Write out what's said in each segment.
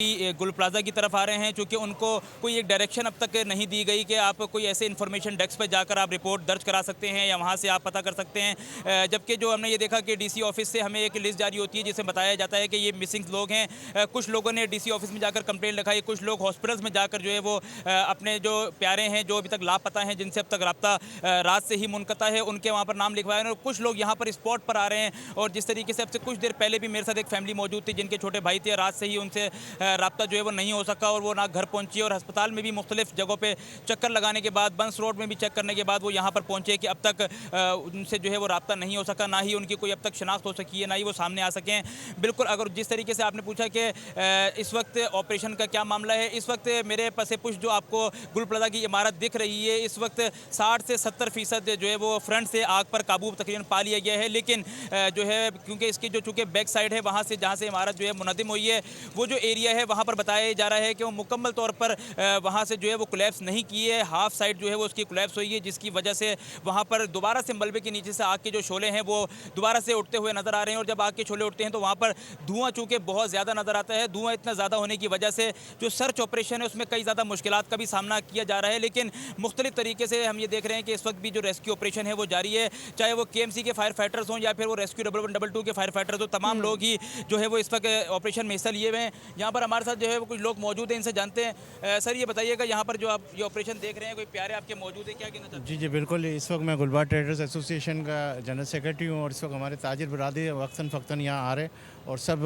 गुल प्लाजा की तरफ आ रहे हैं, चूँकि उनको कोई एक डायरेक्शन अब तक नहीं दी गई कि आप कोई ऐसे इन्फॉर्मेशन डेस्क पर जाकर आप रिपोर्ट दर्ज करा सकते हैं या वहाँ से आप पता कर सकते हैं। जबकि जो हमने ये देखा कि डीसी ऑफिस से हमें एक लिस्ट जारी होती है जिसमें बताया जाता है कि ये मिसिंग लोग हैं। कुछ लोगों ने डीसी ऑफिस में जाकर कंप्लेंट लिखाई, कुछ लोग हॉस्पिटल्स में जाकर जो है वो अपने जो प्यारे हैं जो अभी तक लापता हैं, जिनसे अब तक रब्ता रात से ही मुनक़ता है, उनके वहाँ पर नाम लिखवाए हैं। और कुछ लोग यहाँ पर स्पॉट पर आ रहे हैं। और जिस तरीके से अब से कुछ देर पहले भी मेरे साथ एक फैमिली मौजूद थी जिनके छोटे भाई थे, रात से ही उनसे राब्ता जो है वो नहीं हो सका और वो ना घर पहुंची। और अस्पताल में भी मुख्तलिफ जगहों पे चक्कर लगाने के बाद, बंस रोड में भी चेक करने के बाद वो यहाँ पर पहुंचे कि अब तक उनसे जो है वो राब्ता नहीं हो सका, ना ही उनकी कोई अब तक शनाख्त हो सकी है, ना ही वो सामने आ सकें। बिल्कुल, अगर जिस तरीके से आपने पूछा कि इस वक्त ऑपरेशन का क्या मामला है, इस वक्त मेरे पसे पुश जो आपको गुल प्लाजा की इमारत दिख रही है, इस वक्त 60 से 70% जो है वो फ्रंट से आग पर काबू तकरीबन पा लिया गया है। लेकिन जो है क्योंकि इसकी जो चूँकि बैक साइड है, वहाँ से जहाँ से इमारत जो है मुनहदिम हुई है, वो जो एरिया है वहाँ पर बताया जा रहा है कि वो मुकम्मल तौर पर वहाँ से जो है वो कोलैप्स नहीं की है। हाफ साइड जो है वो उसकी कोलैप्स हुई है, जिसकी वजह से वहाँ पर दोबारा से मलबे के नीचे से आग के जो शोले हैं वो दोबारा से उठते हुए नज़र आ रहे हैं। और जब आग के शोले उठते हैं तो वहाँ पर धुआं चूँकि बहुत ज़्यादा नज़र आता है। धुआं इतना ज़्यादा होने की वजह से जो सर्च ऑपरेशन है उसमें कई ज़्यादा मुश्किलात का भी सामना किया जा रहा है। लेकिन मुख्तलिफ तरीके से हम ये देख रहे हैं कि इस वक्त भी जो रेस्क्यू ऑपरेशन है वो जारी है, चाहे वो KMC के फायर फाइटर्स हों या फिर वो रेस्क्यू 112 के फायर फाइटर्स हो, तमाम लोग ही जो है वो इस वक्त ऑपरेशन में हिस्सा लिए हुए हैं। यहाँ पर हमारे साथ जो है वो कुछ लोग मौजूद हैं, इनसे जानते हैं। सर, ये बताइएगा यहाँ पर जो आप ये ऑपरेशन देख रहे हैं, कोई प्यारे आपके मौजूद है, क्या कहना चाहते हैं? जी जी बिल्कुल। इस वक्त मैं गुलबार ट्रेडर्स एसोसिएशन का जनरल सेक्रेटरी हूँ और इस वक्त हमारे ताजिर बरादरी वक्तन फ़क्तन यहाँ आ रहे और सब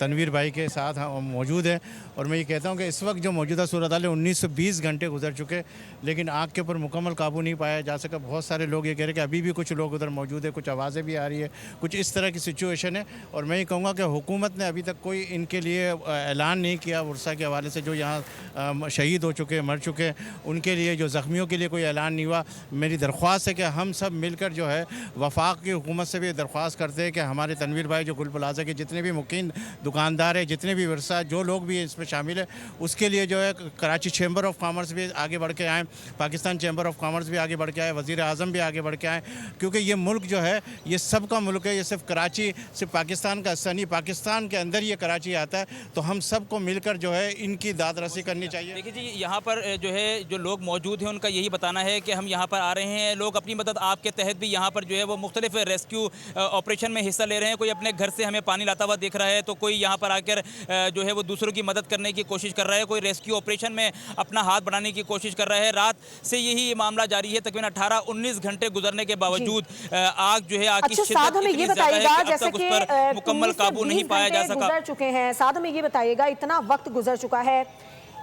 तनवीर भाई के साथ हम मौजूद हैं। और मैं ये कहता हूँ कि इस वक्त जो मौजूदा सूरत हाल है, 1920 घंटे गुजर चुके लेकिन आग के ऊपर मुकम्मल काबू नहीं पाया जा सका। बहुत सारे लोग ये कह रहे हैं कि अभी भी कुछ लोग उधर मौजूद है, कुछ आवाज़ें भी आ रही है, कुछ इस तरह की सिचुएशन है। और मैं ये कहूँगा कि हुकूमत ने अभी तक कोई इनके लिए ऐलान नहीं किया वर्षा के हवाले से। जो यहाँ शहीद हो चुके, मर चुके, उनके लिए, जो ज़ख्मियों के लिए कोई ऐलान नहीं हुआ। मेरी दरख्वास्त है कि हम सब मिलकर जो है वफाक की हुकूमत से भी दरख्वास्त करते हैं कि हमारे तनवीर भाई जो गुल प्लाजा के जितने भी मुकीन दुकानदार हैं, जितने भी वर्षा जो लोग भी इसमें शामिल है, उसके लिए जो है कराची चैम्बर ऑफ कॉमर्स भी आगे बढ़ के आएँ, पाकिस्तान चैम्बर ऑफ कॉमर्स भी आगे बढ़ के आए, वज़ीर आज़म भी आगे बढ़ के आएँ। क्योंकि ये मुल्क जो है ये सबका मुल्क है, ये सिर्फ कराची, सिर्फ पाकिस्तान का हिस्सा नहीं, पाकिस्तान के अंदर ये कराची आता है। तो हम सबको मिलकर जो है इनकी दाद रसी करनी चाहिए। देखिए जी, यहाँ पर जो है जो लोग मौजूद हैं उनका यही बताना है कि हम यहाँ पर आ रहे हैं, लोग अपनी मदद आपके तहत भी यहाँ पर जो है वो मुख्तलिफ रेस्क्यू ऑपरेशन में हिस्सा ले रहे हैं। कोई अपने घर से हमें पानी लाता हुआ दिख रहा है, तो कोई यहाँ पर आकर जो है वो दूसरों की मदद करने की कोशिश कर रहा है, कोई रेस्क्यू ऑपरेशन में अपना हाथ बढ़ाने की कोशिश कर रहा है। रात से यही मामला जारी है, तकरीबन 18-19 घंटे गुजरने के बावजूद आग जो है आग की शिद्दत इतनी ज़्यादा है कि अब तक उस पर मुकम्मल काबू नहीं पाया जा सका। गुजर चुके हैं, साथ में ये बताइएगा इतना वक्त गुजर चुका है,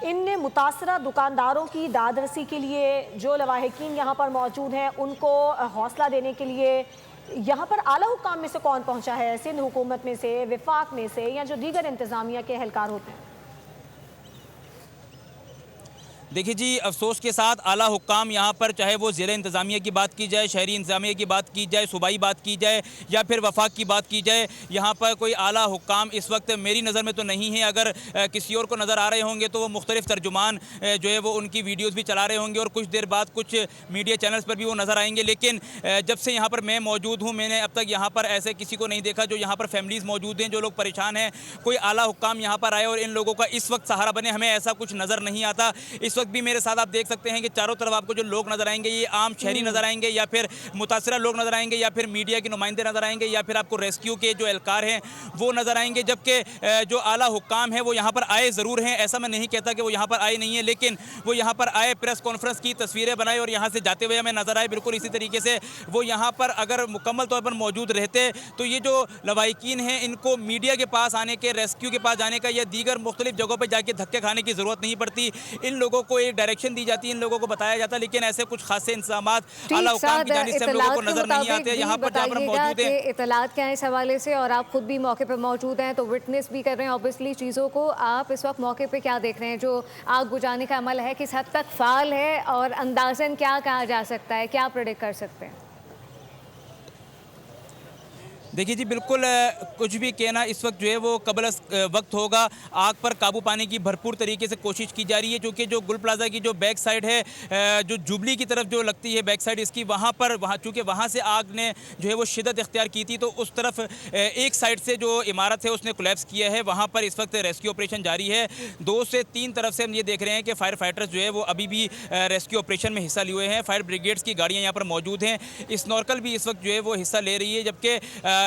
इन मुतासरा दुकानदारों की दादरसी के लिए जो लवाहिकीन यहाँ पर मौजूद हैं उनको हौसला देने के लिए यहाँ पर आला हुक्काम में से कौन पहुँचा है? सिंध हुकूमत में से, विफाक में से, या जो दीगर इंतज़ामिया के एहलकार होते हैं? देखिए जी, अफसोस के साथ आला हुक्काम यहाँ पर, चाहे वो ज़िला इंतज़ामिया की बात की जाए, शहरी इंतज़ामिया की बात की जाए, सूबाई बात की जाए या फिर वफाक की बात की जाए, यहाँ पर कोई आला हुक्काम इस वक्त मेरी नज़र में तो नहीं है। अगर किसी और को नज़र आ रहे होंगे तो वो मुख्तलिफ तर्जुमान जो है वो उनकी वीडियोज़ भी चला रहे होंगे और कुछ देर बाद कुछ मीडिया चैनल्स पर भी वो नज़र आएंगे। लेकिन जब से यहाँ पर मैं मौजूद हूँ, मैंने अब तक यहाँ पर ऐसे किसी को नहीं देखा। जो यहाँ पर फैमिलीज़ मौजूद हैं, जो लोग परेशान हैं, कोई आला हुक्काम यहाँ पर आए और इन लोगों का इस वक्त सहारा बने, हमें ऐसा कुछ नज़र नहीं आता। इस वक्त भी मेरे साथ आप देख सकते हैं कि चारों तरफ आपको जो लोग नजर आएंगे ये आम शहरी नजर आएंगे, या फिर मुतासरा लोग नजर आएंगे, या फिर मीडिया के नुमाइंदे नजर आएंगे, या फिर आपको रेस्क्यू के जो एहलकार हैं वो नजर आएंगे। जबकि जो आला हुक्काम है वो यहाँ पर आए ज़रूर हैं, ऐसा मैं नहीं कहता कि वो यहाँ पर आए नहीं है, लेकिन वो यहाँ पर आए, प्रेस कॉन्फ्रेंस की तस्वीरें बनाए और यहाँ से जाते हुए हमें नजर आए। बिल्कुल इसी तरीके से वो यहाँ पर अगर मुकम्मल तौर पर मौजूद रहते तो ये जो लवाहिकीन हैं इनको मीडिया के पास आने के, रेस्क्यू के पास जाने का या दीगर मुख्तलिफ जगहों पर जाके धक्के खाने की ज़रूरत नहीं पड़ती। इन लोगों को एक डायरेक्शन दी जाती है, इन लोगों को बताया जाता है, लेकिन ऐसे कुछ खासे इंतजामात आला हुक्काम की जानिब से हम लोगों को नजर नहीं आते। यहाँ पर जहाँ पर मौजूद है इत्तलात क्या है इस हवाले से, और आप खुद भी मौके पर मौजूद हैं तो विटनेस भी कर रहे हैं ऑब्वियसली चीज़ों को, आप इस वक्त मौके पे क्या देख रहे हैं? जो आग बुझाने का अमल है किस हद तक फाल है और अंदाजन क्या कहा जा सकता है, क्या प्रेडिक्ट कर सकते हैं? देखिए जी बिल्कुल कुछ भी कहना इस वक्त जो है वो कबल वक्त होगा। आग पर काबू पाने की भरपूर तरीके से कोशिश की जा रही है, क्योंकि जो गुल प्लाजा की जो बैक साइड है, जो जुबली की तरफ जो लगती है बैक साइड इसकी, वहाँ चूँकि वहाँ से आग ने जो है वो शिद्दत इख्तियार की थी, तो उस तरफ एक साइड से जो इमारत है उसने कोलैप्स किया है। वहाँ पर इस वक्त रेस्क्यू ऑपरेशन जारी है। 2 से 3 तरफ से हम ये देख रहे हैं कि फायर फाइटर्स जो है वो अभी भी रेस्क्यू ऑपरेशन में हिस्सा लिए हुए हैं। फायर ब्रिगेड्स की गाड़ियाँ यहाँ पर मौजूद हैं। स्नॉर्कल भी इस वक्त जो है वो हिस्सा ले रही है, जबकि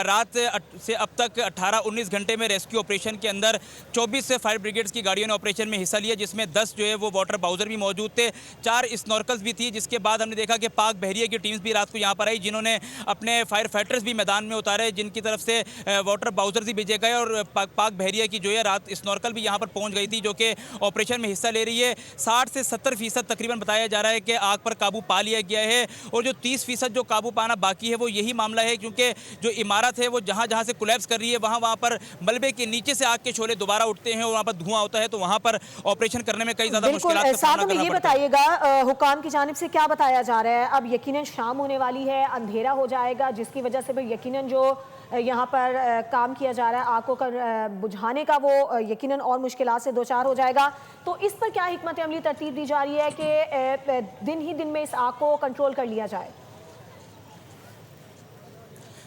रात से अब तक 18-19 घंटे में रेस्क्यू ऑपरेशन के अंदर 24 से फायर ब्रिगेड्स की गाड़ियों ने ऑपरेशन में हिस्सा लिया, जिसमें 10 जो है वो वाटर बाउजर भी मौजूद थे, 4 स्नॉर्कल्स भी थी। जिसके बाद हमने देखा कि पाक बहरिया की टीम्स भी रात को यहाँ पर आई, जिन्होंने अपने फायर फाइटर्स भी मैदान में उतारे, जिनकी तरफ से वाटर बाउजर भी भेजे गए, और पाक बहरिया की जो है रात स्नॉर्कल भी यहाँ पर पहुँच गई थी, जो कि ऑपरेशन में हिस्सा ले रही है। 60 से 70% तकरीबन बताया जा रहा है कि आग पर काबू पा लिया गया है, और जो 30% जो काबू पाना बाकी है वो यही मामला है, क्योंकि जो इमारत है वो जहाँ जहाँ से कोलैप्स कर रही है वहाँ पर मलबे के नीचे से आग के शोले दोबारा उठते हैं और वहाँ पर धुआं होता है, तो वहाँ पर ऑपरेशन करने में कई ज़्यादा मुश्किलात का सामना करना ये पड़ता है। बताइएगा हुकाम की जानिब से क्या बताया जा रहा है? अब यकीनन शाम होने वाली है, अंधेरा हो जाएगा, जिसकी वजह से फिर यकीनन जो यहाँ पर काम किया जा रहा है आग को बुझाने का, वो यकीनन और मुश्किलात से दो चार हो जाएगा। तो इस पर क्या हिकमत अमली तरतीब दी जा रही है कि दिन ही दिन में इस आग को कंट्रोल कर लिया जाए?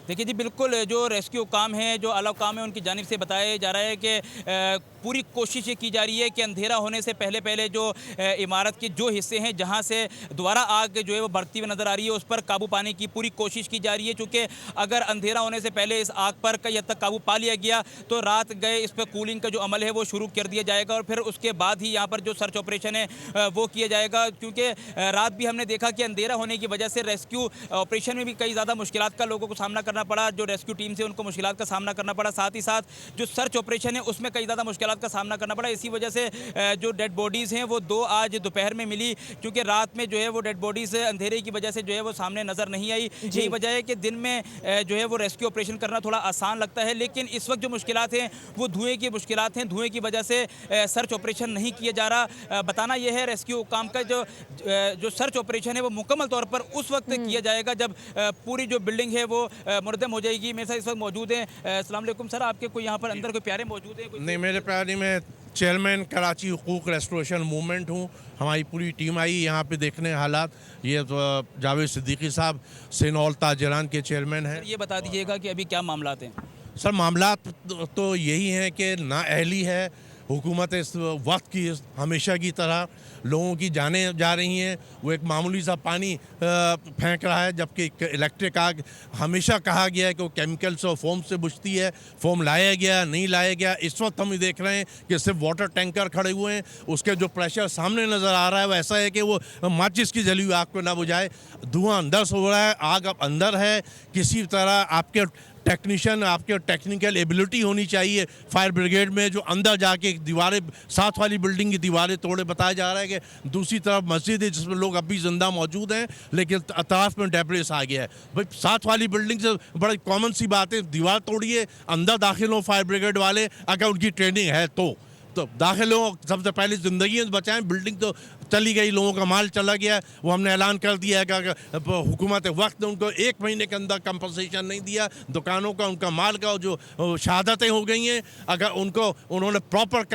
देखिए जी बिल्कुल, जो रेस्क्यू काम है, जो अलाव काम है, उनकी जानिब से बताया जा रहा है कि पूरी कोशिश ये की जा रही है कि अंधेरा होने से पहले जो इमारत के जो हिस्से हैं जहां से दोबारा आग जो है वो बढ़ती हुई नज़र आ रही है, उस पर काबू पाने की पूरी कोशिश की जा रही है। क्योंकि अगर अंधेरा होने से पहले इस आग पर कई हद तक काबू पा लिया गया तो रात गए इस पर कूलिंग का जो अमल है वो शुरू कर दिया जाएगा, और फिर उसके बाद ही यहाँ पर जो सर्च ऑपरेशन है वो किया जाएगा। क्योंकि रात भी हमने देखा कि अंधेरा होने की वजह से रेस्क्यू ऑपरेशन में भी कई ज़्यादा मुश्किलात का लोगों को सामना करना पड़ा, जो रेस्क्यू टीम से उनको मुश्किलात का सामना करना पड़ा। साथ ही साथ जो सर्च ऑपरेशन है उसमें कई ज़्यादा मुश्किलात का सामना करना पड़ा। इसी वजह से जो डेड बॉडीज़ हैं वो 2 आज दोपहर में मिली, क्योंकि रात में जो है वो डेड बॉडीज़ अंधेरे की वजह से जो है वो सामने नज़र नहीं आई। यही वजह है कि दिन में जो है वो रेस्क्यू ऑपरेशन करना थोड़ा आसान लगता है, लेकिन इस वक्त जो मुश्किलात हैं वो धुएँ की मुश्किलात हैं। धुएँ की वजह से सर्च ऑपरेशन नहीं किया जा रहा। बताना यह है रेस्क्यू काम का जो सर्च ऑपरेशन है वो मुकम्मल तौर पर उस वक्त किया जाएगा जब पूरी जो बिल्डिंग है वो मुर्दम हो जाएगी। मेरे साथ इस वक्त मौजूद हैं, अस्सलाम वालेकुम सर, आपके कोई यहाँ पर अंदर कोई प्यारे मौजूद हैं? नहीं, मेरे प्यारे में चेयरमैन कराची हुकूक रेस्टोरेशन मूवमेंट हूँ। हमारी पूरी टीम आई यहाँ पे देखने हालात। ये तो जावेद सिद्दीकी साहब सेनॉल ताजरान के चेयरमैन हैं। ये बता दीजिएगा कि अभी क्या मामलात हैं? सर मामलात तो यही हैं कि नाअहली है हुकूमत इस वक्त की, हमेशा की तरह लोगों की जानें जा रही हैं। वो एक मामूली सा पानी फेंक रहा है, जबकि इलेक्ट्रिक आग हमेशा कहा गया है कि वो केमिकल्स और फोम से बुझती है। फोम लाया गया, नहीं लाया गया। इस वक्त हम देख रहे हैं कि सिर्फ वाटर टैंकर खड़े हुए हैं, उसके जो प्रेशर सामने नज़र आ रहा है वो ऐसा है कि वो माचिस की जली हुई आग को ना बुझाए। धुआं अंदर से हो रहा है, आग अब अंदर है। किसी तरह आपके टेक्नीशियन, आपके टेक्निकल एबिलिटी होनी चाहिए फायर ब्रिगेड में, जो अंदर जाके दीवारें, साथ वाली बिल्डिंग की दीवारें तोड़े। बताया जा रहा है कि दूसरी तरफ मस्जिद है जिसमें लोग अभी जिंदा मौजूद हैं, लेकिन अतराफ में डेब्रिस आ गया है। भाई साथ वाली बिल्डिंग से बड़ी कॉमन सी बात है, दीवार तोड़िए, अंदर दाखिल हो फायर ब्रिगेड वाले, अगर उनकी ट्रेनिंग है तो दाखिल हो। सबसे पहले ज़िंदगी बचाएं। बिल्डिंग तो चली गई, लोगों का माल चला गया। वो हमने ऐलान कर दिया है कि हुकूमत वक्त ने उनको 1 महीने के अंदर कंपनसेशन नहीं दिया, दुकानों का, उनका माल का जो शहादतें हो गई हैं, अगर उनको उन्होंने प्रॉपर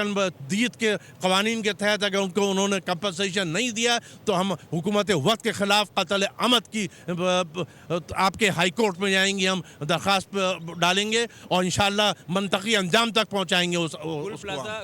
दीद के कवानीन के तहत अगर उनको उन्होंने कंपनसेशन नहीं दिया तो हम हुकूमत वक्त के ख़िलाफ़ कत्ल अमद की आपके हाई कोर्ट में जाएंगे, हम दरख्वास्त डालेंगे और इंशाअल्लाह मंतकी अंजाम तक पहुँचाएँगे।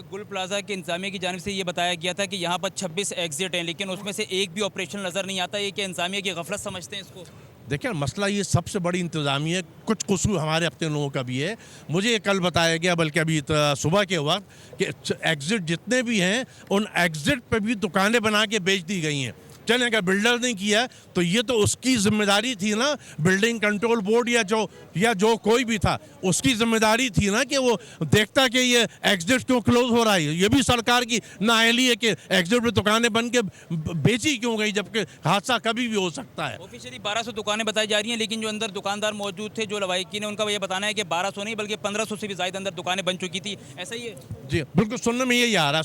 गुल प्लाजा के इंतजामिया की जानिब से ये बताया गया था कि यहाँ पर 26 एग्जिट हैं, लेकिन उसमें से एक भी ऑपरेशन नज़र नहीं आता। ये कि इंतजामिया की गफलत समझते हैं इसको? देखिए मसला ये सबसे बड़ी इंतज़ामिया, कुछ कसूर हमारे अपने लोगों का भी है। मुझे ये कल बताया गया, बल्कि अभी सुबह के वक्त, कि एग्ज़िट जितने भी हैं उन एग्ज़िट पे भी दुकानें बना के बेच दी गई हैं। चलें, अगर बिल्डर ने किया तो ये तो उसकी जिम्मेदारी थी ना, बिल्डिंग कंट्रोल बोर्ड या जो कोई भी था उसकी जिम्मेदारी थी ना कि वो देखता कि ये एग्जिट क्यों क्लोज हो रहा है। ये भी सरकार की नाअहली है कि एग्जिट पे दुकानें बन के बेची क्यों गई, जबकि हादसा कभी भी हो सकता है। ऑफिशियली 1200 दुकानें बताई जा रही हैं, लेकिन जो अंदर दुकानदार मौजूद थे, जो लवाहिकीन है, उनका ये बताना है कि 1200 नहीं बल्कि 1500 से भी ज़्यादा अंदर दुकानें बन चुकी थी। ऐसा ही है? जी बिल्कुल, सुनने में यही आ रहा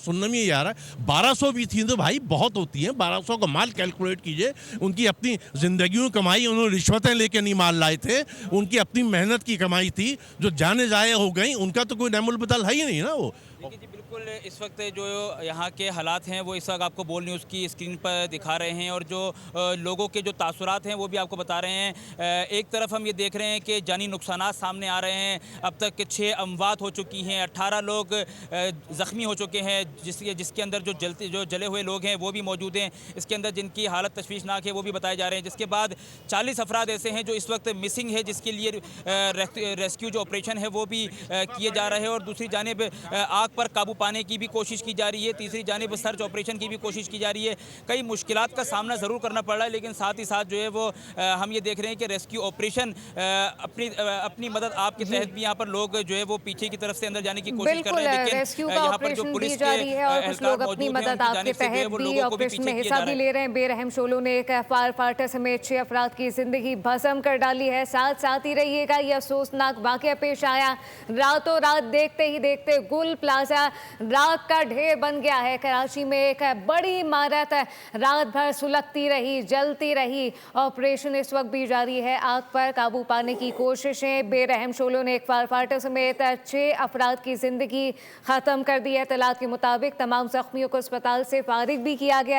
है। 1200 भी थी तो भाई बहुत होती है। 1200 का माल माल कैलकुलेट कीजिए, उनकी अपनी ज़िंदगियों कमाई, उन्होंने रिश्वतें लेके नहीं माल लाए थे, उनकी अपनी मेहनत की कमाई थी, जो जाने ज़ाया हो गई, उनका तो कोई नेमुल बदल है ही नहीं ना वो। देखिए जी, बिल्कुल इस वक्त जो यहाँ के हालात हैं वो इस वक्त आपको बोल न्यूज़ की स्क्रीन पर दिखा रहे हैं, और जो लोगों के जो तासुरात हैं वो भी आपको बता रहे हैं। एक तरफ हम ये देख रहे हैं कि जानी नुकसानात सामने आ रहे हैं, अब तक 6 अमवात हो चुकी हैं, 18 लोग ज़ख्मी हो चुके हैं, जिसके अंदर जो जले हुए लोग हैं वो भी मौजूद हैं, इसके अंदर जिनकी हालत तशवीशनाक है वो भी बताए जा रहे हैं। जिसके बाद 40 अफराद ऐसे हैं जो इस वक्त मिसिंग है, जिसके लिए रेस्क्यू जो ऑपरेशन है वो भी किए जा रहे हैं, और दूसरी जानिब आग पर काबू पाने की भी कोशिश की जा रही है, तीसरी जानिब सर्च ऑपरेशन की भी कोशिश की जा रही है। कई मुश्किलात का सामना ज़रूर करना पड़ रहा है, लेकिन साथ ही साथ जो है वो हम ये देख रहे हैं कि रेस्क्यू ऑपरेशन अपनी मदद आपके तहत भी यहाँ पर लोग जो है वो पीछे की तरफ से अंदर जाने की कोशिश कर रहे हैं। लेकिन रेस्क्यू का यहाँ पर जो ऑपरेशन पुलिस दी जा रही है और कुछ लोग अपनी मौजूद हैं, मदद उनकी आपके जानिब से जो है तहत वो भी लोगों को भी ऑपरेशन पीछे में किया हिस्सा जा भी रहा है। ले रहे हैं। बेरहम शोलों ने एक फायर फाइटर समेत 6 अफराद की जिंदगी भस्म कर डाली है। साथ साथ ही रहिएगा, यह अफसोसनाक वाकया पेश आया रातों रात, देखते ही देखते गुल प्लाजा राख का ढेर बन गया है। कराची में एक बड़ी इमारत रात भर सुलगती रही, जलती रही। ऑपरेशन इस वक्त भी जारी है, आग पर काबू पाने की कोशिशें। बेरहम शोलों ने एक फायर फाइटर समेत 6 अफराद की जिंदगी खत्म कर दी है। तलात के मुताबिक तमाम जख्मियों को अस्पताल से फारिग भी किया गया है।